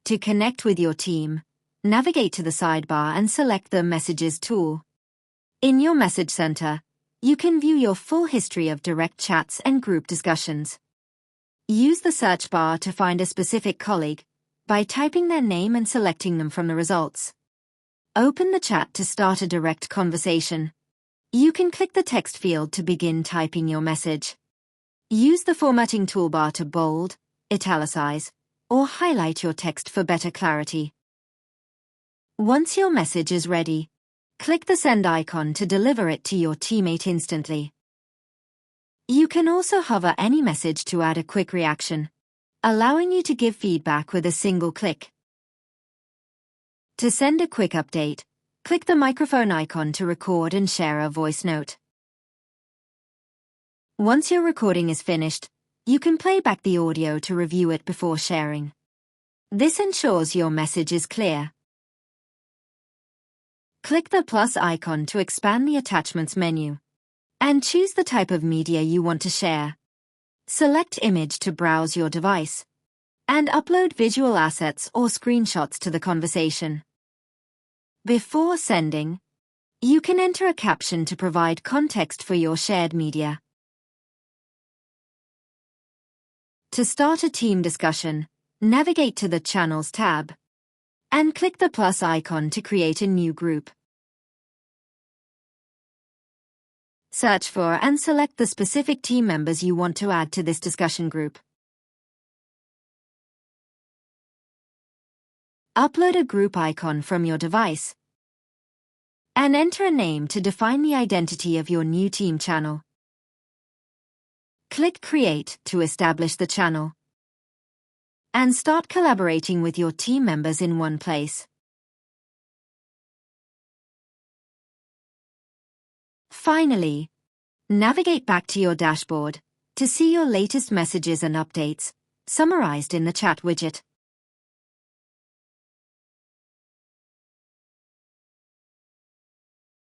To connect with your team, navigate to the sidebar and select the Messages tool. In your Message Center, you can view your full history of direct chats and group discussions. Use the search bar to find a specific colleague by typing their name and selecting them from the results. Open the chat to start a direct conversation. You can click the text field to begin typing your message. Use the formatting toolbar to bold, italicize, or highlight your text for better clarity. Once your message is ready, click the send icon to deliver it to your teammate instantly. You can also hover any message to add a quick reaction, allowing you to give feedback with a single click. To send a quick update, click the microphone icon to record and share a voice note. Once your recording is finished, you can play back the audio to review it before sharing. This ensures your message is clear. Click the plus icon to expand the attachments menu, and choose the type of media you want to share. Select Image to browse your device, and upload visual assets or screenshots to the conversation. Before sending, you can enter a caption to provide context for your shared media. To start a team discussion, navigate to the Channels tab, and click the plus icon to create a new group. Search for and select the specific team members you want to add to this discussion group. Upload a group icon from your device, and enter a name to define the identity of your new team channel. Click Create to establish the channel, and start collaborating with your team members in one place. Finally, navigate back to your dashboard to see your latest messages and updates, summarized in the chat widget.